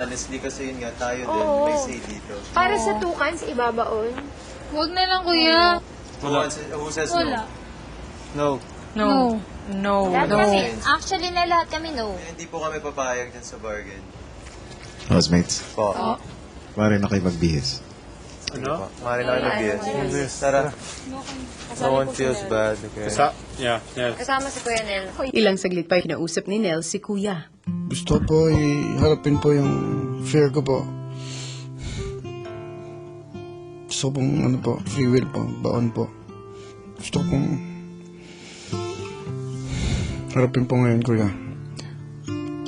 Honestly, kasi yun nga, tayo din, Oo. may say dito. Para sa tukans, ibabaon. Huwag na lang, kuya. Who says Wala. no? No. Lahat No. kami, Actually na lahat kami, no. Hindi po kami papayag dyan sa bargain. Housemates, Po. pare na kayo magbihis. Ano? Mari na kayo mag-BS. Tara. No one feels bad, okay? kasama si Kuya Nel. Ilang saglit pa kinausap ni Nel si Kuya. Gusto po iharapin po yung fear ko po. Gusto pong free will po, baon po. Gusto pong harapin po ngayon, Kuya.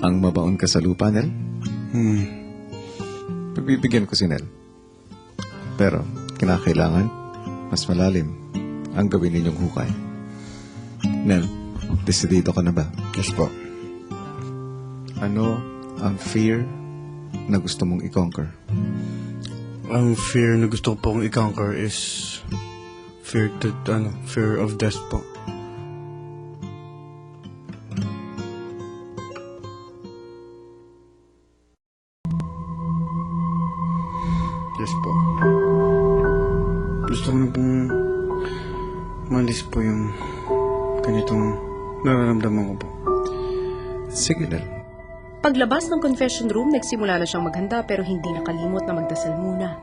Ang mabaon ka sa lupa, Nel? Pagbibigyan ko si Nel. Pero, kinakailangan, mas malalim ang gawin ninyong hukay. Nel, desidido ka na ba? Yes po. Ano ang fear na gusto mong i-conquer? Ang fear na gusto ko pong i-conquer is fear of death po. Yes po. Gusto ko na pong malis po yung ganitong nararamdaman ko po. Sige, Nel. Paglabas ng confession room, nagsimula na siyang maghanda pero hindi nakalimot na magdasal muna.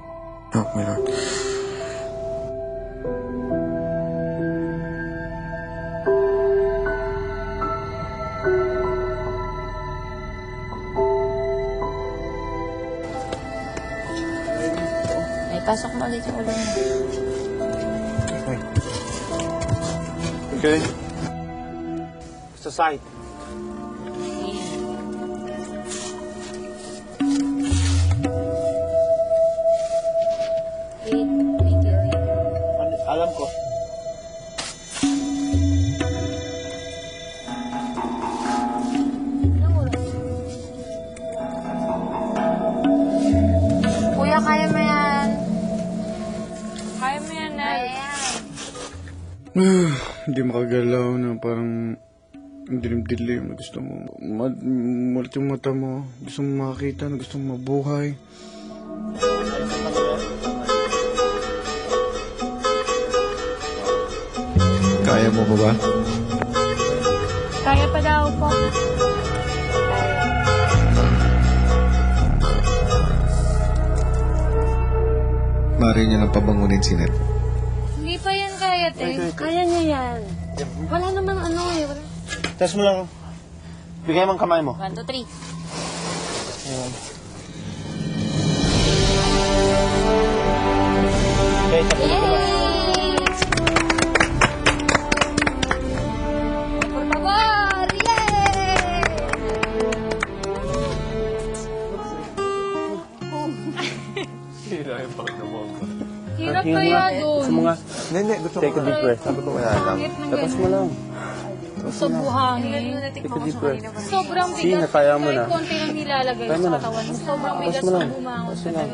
Oh, my Lord. Ay, pasok mo ulit yung ulo mo. Okay. Sa side. Alam ko. Kuya, kaya mo yan. Kaya mo yan, Nel. Hindi makagalaw na parang ang dilim-dilim na gusto mo. Mulat yung mata mo. Gusto mo makakita na gusto mo mabuhay. Kaya mo ba? Kaya pa daw po. Mari niya lang pabangunin si Nel. Hindi pa yan kaya, te. Kaya niya yan. Wala namang ano eh. Wala. Test mo lang. Bigay mo ang kamay mo. 1, 2, 3. Okay, tapos Yay! mo. Por favor! Yay! Hirap kaya doon. Gusto mo nga. Hindi, gusto ko. Take a deep breath. Sabi ko kaya lang. Pangit ng Tapos mo ganun. lang. Sa buhangin. Take a deep breath. Sobrang Sige, bigat. kaya mo na. Kahit konti lang nilalagay Kaya mo sa na. katawan mo. Sobrang Tapos bigat mo sa lang. bumangon. Tapos mo lang.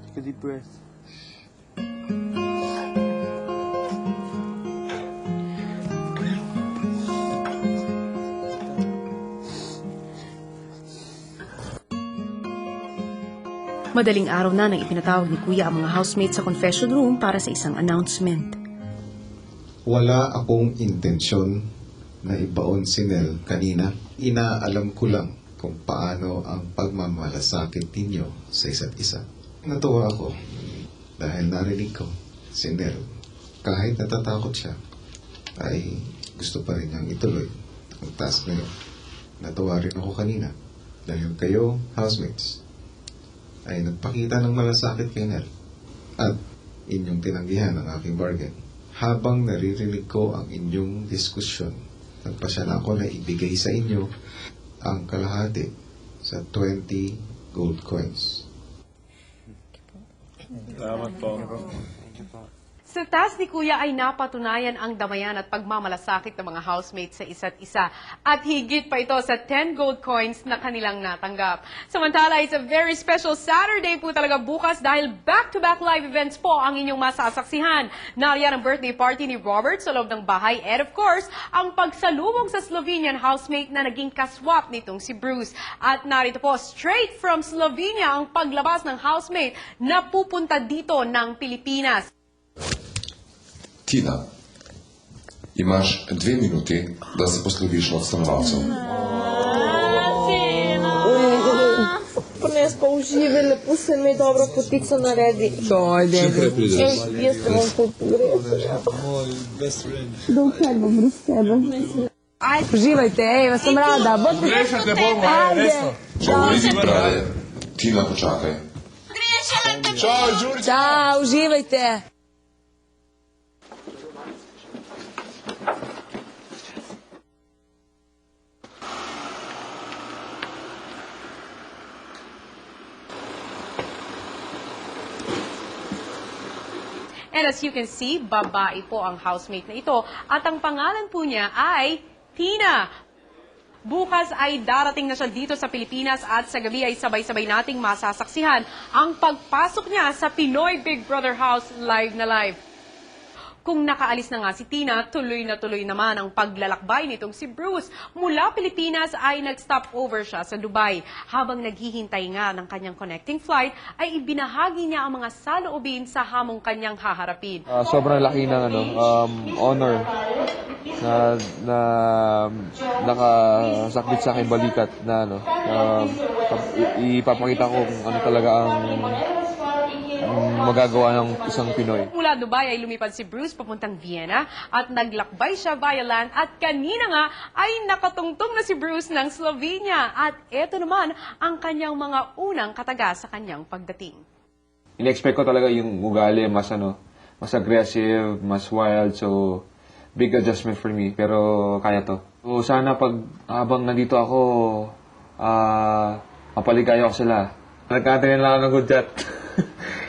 Take a deep breath. Madaling araw na nang ipinatawag ni Kuya ang mga housemates sa confession room para sa isang announcement. Wala akong intensyon na ibaon si Nel kanina. Inaalam ko lang kung paano ang pagmamalasakit ninyo sa isa't isa. Natuwa ako dahil narinig ko si Nel. Kahit natatakot siya, ay gusto pa rin niyang ituloy ang task na yun. Natuwa rin ako kanina dahil kayo, housemates, ay nagpakita ng malasakit kay Nel at inyong tinanggihan ang aking bargain. Habang naririnig ko ang inyong diskusyon, nagpasya na ako na ibigay sa inyo ang kalahati sa 20 gold coins. Salamat po. Sa task ni Kuya ay napatunayan ang damayan at pagmamalasakit ng mga housemates sa isa't isa. At higit pa ito sa 10 gold coins na kanilang natanggap. Samantala, it's a very special Saturday po talaga bukas dahil back-to-back live events po ang inyong masasaksihan. Nariyan ang birthday party ni Robert sa loob ng bahay and of course, ang pagsalubong sa Slovenian housemate na naging kaswap nitong si Bruce. At narito po, straight from Slovenia ang paglabas ng housemate na pupunta dito ng Pilipinas. Tina, imaš 2 minuti, da se posloviš od stanovalcev. Pones pa užive, lepo se mi dobro potico naredi. Doj, dedi. Jaz te bom tudi pogrešala. Dokaj bom brez tebe. Ajde, uživajte, vas sem rada. Grešate bomo, resno. Brale, Tina, počakaj. Čau, uživajte. And as you can see, babae po ang housemate na ito at ang pangalan po niya ay Tina. Bukas ay darating na siya dito sa Pilipinas at sa gabi ay sabay-sabay nating masasaksihan ang pagpasok niya sa Pinoy Big Brother House live na live. Kung nakaalis na nga si Tina, tuloy na tuloy naman ang paglalakbay nitong si Bruce. Mula Pilipinas ay nag-stop over siya sa Dubai. Habang naghihintay nga ng kanyang connecting flight, ay ibinahagi niya ang mga saloobin sa hamong kanyang haharapin. Sobrang laki ng honor na nakasakbit sa akin balikat na ipapakita ko kung ano talaga ang magagawa ng isang Pinoy. Mula Dubai ay lumipad si Bruce papuntang Vienna at naglakbay siya via land at kanina nga ay nakatungtong na si Bruce ng Slovenia at eto naman ang kanyang mga unang kataga sa kanyang pagdating. In-expect ko talaga yung ugali mas aggressive, mas wild, so big adjustment for me pero kaya to. So sana pag habang nandito ako mapaligaya ko sila. Nagkantay lang ako ng hudyat.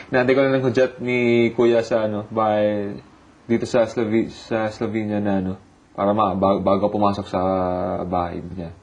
Nantay ko na ng hudyat ni Kuya sa bahay dito sa Slovenia na para bago pumasok sa bahay niya.